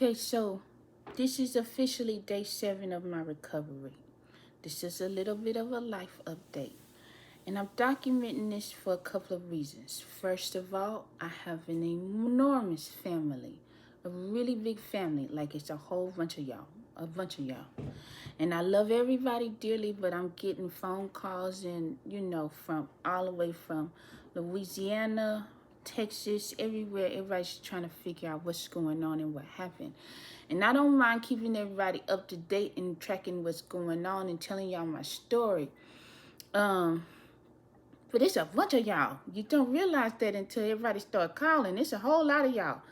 Okay, so this is officially day 7 of my recovery. This is a little bit of a life update. And I'm documenting this for a couple of reasons. First of all, I have an enormous family, a really big family, like it's a whole bunch of y'all, a bunch of y'all. And I love everybody dearly, but I'm getting phone calls and, from all the way from Louisiana, Texas, everywhere. Everybody's trying to figure out what's going on and what happened. And I don't mind keeping everybody up to date and tracking what's going on and telling y'all my story. But it's a bunch of y'all. You don't realize that until everybody start calling. It's a whole lot of y'all.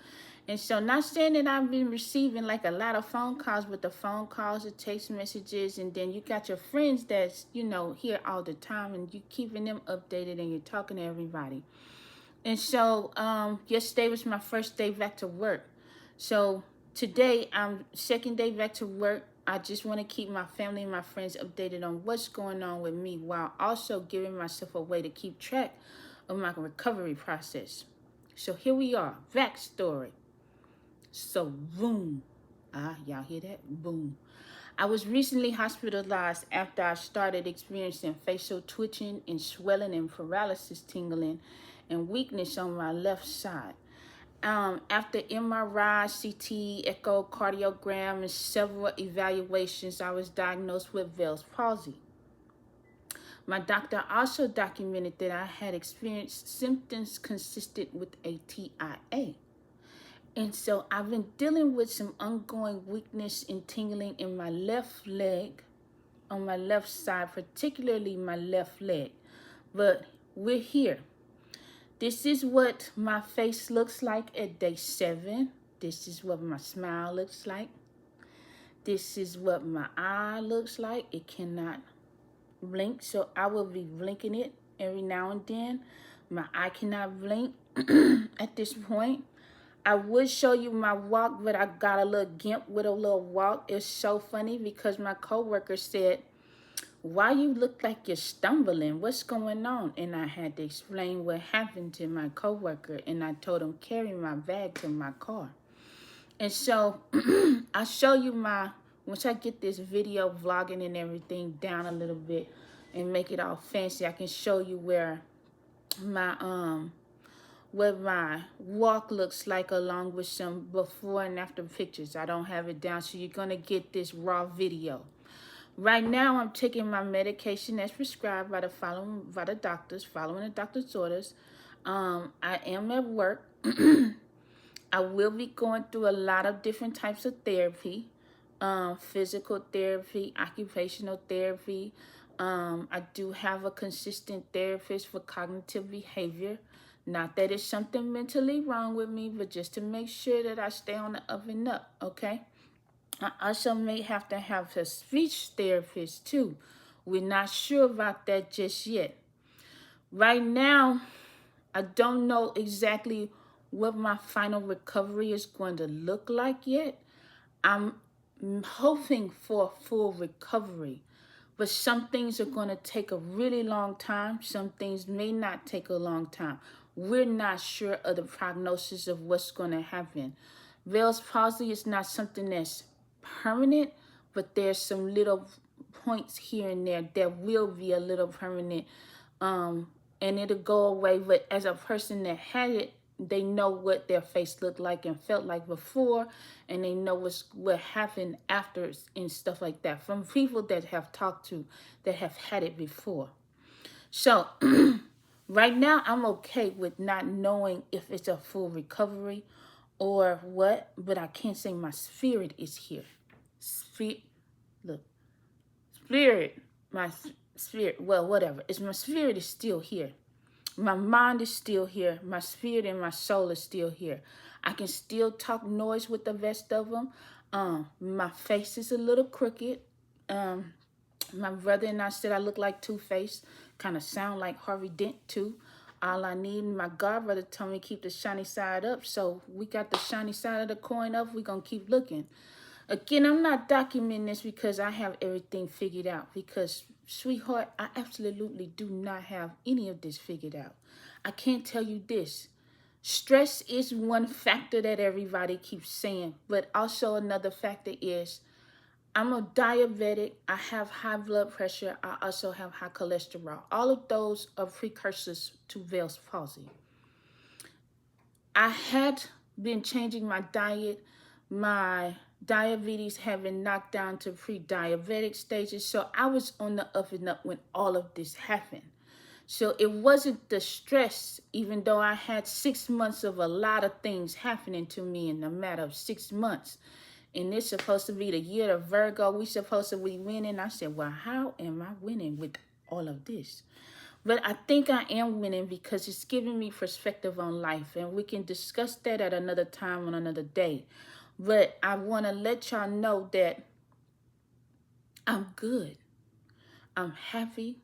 And so not saying that I've been receiving like a lot of phone calls, but the phone calls, the text messages, and then you got your friends that's, here all the time and you keeping them updated and you're talking to everybody. And so yesterday was my first day back to work. So today I'm second day back to work. I just want to keep my family and my friends updated on what's going on with me while also giving myself a way to keep track of my recovery process. So here we are, backstory. So boom. Y'all hear that? Boom. I was recently hospitalized after I started experiencing facial twitching and swelling and paralysis tingling and weakness on my left side. After MRI, CT, echocardiogram, and several evaluations, I was diagnosed with Bell's palsy. My doctor also documented that I had experienced symptoms consistent with a TIA. And so I've been dealing with some ongoing weakness and tingling in my left leg, on my left side, particularly my left leg. But we're here. This is what my face looks like at day 7. This is what my smile looks like. This is what my eye looks like. It cannot blink, so I will be blinking it every now and then. My eye cannot blink at this point. I would show you my walk, but I got a little gimp with a little walk. It's so funny because my coworker said, "Why you look like you're stumbling? What's going on?" And I had to explain what happened to my coworker, and I told him carry my bag to my car. And so I'll show you once I get this video vlogging and everything down a little bit and make it all fancy, I can show you where my what my walk looks like along with some before and after pictures. I don't have it down, so you're going to get this raw video. Right now, I'm taking my medication as prescribed by the doctors, following the doctor's orders. I am at work. I will be going through a lot of different types of therapy, physical therapy, occupational therapy. I do have a consistent therapist for cognitive behavior. Not that it's something mentally wrong with me, but just to make sure that I stay on the up and up, okay? I also may have to have a speech therapist too. We're not sure about that just yet. Right now, I don't know exactly what my final recovery is going to look like yet. I'm hoping for a full recovery, but some things are going to take a really long time. Some things may not take a long time. We're not sure of the prognosis of what's going to happen. Bell's palsy is not something that's permanent, but there's some little points here and there that will be a little permanent, and it'll go away. But as a person that had it, they know what their face looked like and felt like before, and they know what happened after and stuff like that from people that have talked to that have had it before. So right now I'm okay with not knowing if it's a full recovery or what, but I can't say my spirit is here. Spirit, my spirit, well, whatever. My spirit is still here. My mind is still here. My spirit and my soul is still here. I can still talk noise with the rest of them. My face is a little crooked. My brother and I said I look like Two-Face. Kind of sound like Harvey Dent too. All I need, my godbrother told me keep the shiny side up. So we got the shiny side of the coin up. We're going to keep looking. Again, I'm not documenting this because I have everything figured out. Because, sweetheart, I absolutely do not have any of this figured out. I can't tell you this. Stress is one factor that everybody keeps saying, but also another factor is I'm a diabetic. I have high blood pressure. I also have high cholesterol. All of those are precursors to Bell's palsy. I had been changing my diet. My diabetes had been knocked down to pre-diabetic stages. So I was on the up and up when all of this happened. So it wasn't the stress, even though I had 6 months of a lot of things happening to me in a matter of 6 months. And it's supposed to be the year of Virgo. We supposed to be winning. I said, well, how am I winning with all of this? But I think I am winning because it's giving me perspective on life. And we can discuss that at another time on another day. But I want to let y'all know that I'm good. I'm happy.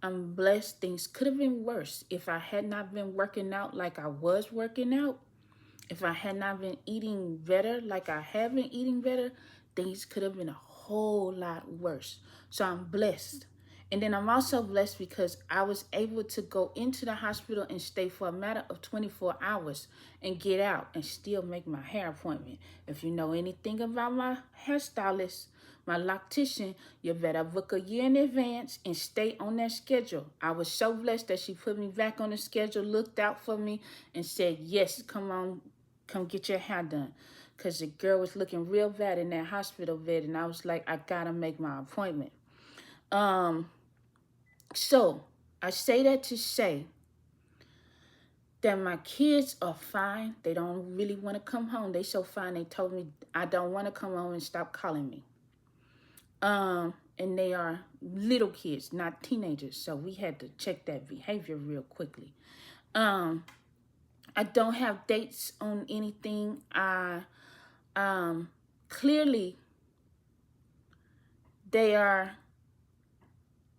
I'm blessed. Things could have been worse if I had not been working out like I was working out. If I had not been eating better like I have been eating better, things could have been a whole lot worse. So I'm blessed. And then I'm also blessed because I was able to go into the hospital and stay for a matter of 24 hours and get out and still make my hair appointment. If you know anything about my hairstylist, my loctician, you better book a year in advance and stay on that schedule. I was so blessed that she put me back on the schedule, looked out for me, and said, yes, come get your hair done. Because the girl was looking real bad in that hospital bed, and I was like, I gotta make my appointment. So I say that to say that my kids are fine. They don't really want to come home. They so fine. They told me I don't want to come home and stop calling me. And they are little kids, not teenagers. So we had to check that behavior real quickly. I don't have dates on anything. Clearly they are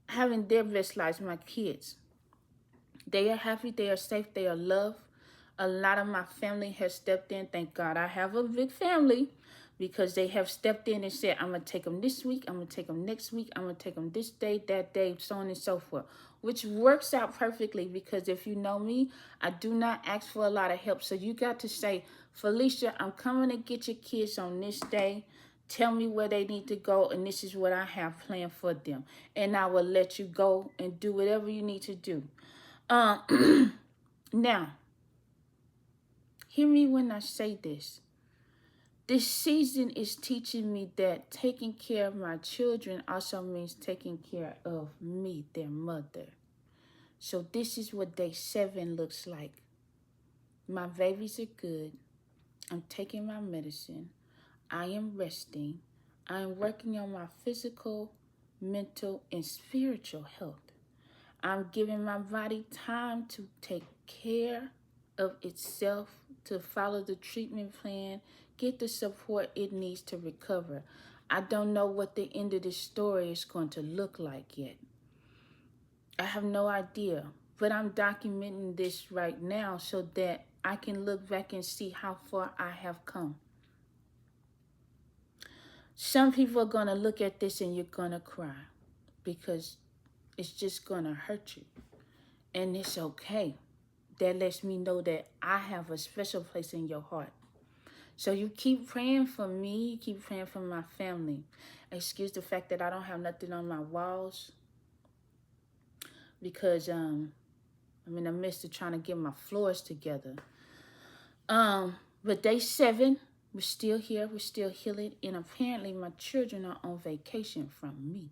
having their best lives, my kids. They are happy, they are safe, they are loved. A lot of my family has stepped in. Thank God I have a big family because they have stepped in and said, I'm going to take them this week, I'm going to take them next week, I'm going to take them this day, that day, so on and so forth. Which works out perfectly because if you know me, I do not ask for a lot of help. So you got to say, Felicia, I'm coming to get your kids on this day. Tell me where they need to go, and this is what I have planned for them. And I will let you go and do whatever you need to do. Now, hear me when I say this. This season is teaching me that taking care of my children also means taking care of me, their mother. So this is what day 7 looks like. My babies are good. I'm taking my medicine. I am resting. I am working on my physical, mental, and spiritual health. I'm giving my body time to take care of itself, to follow the treatment plan, get the support it needs to recover. I don't know what the end of this story is going to look like yet. I have no idea, but I'm documenting this right now so that I can look back and see how far I have come. Some people are going to look at this and you're going to cry because it's just going to hurt you. And it's okay. That lets me know that I have a special place in your heart. So you keep praying for me. You keep praying for my family. Excuse the fact that I don't have nothing on my walls because I'm in the midst of trying to get my floors together. But day 7, we're still here. We're still healing. And apparently my children are on vacation from me.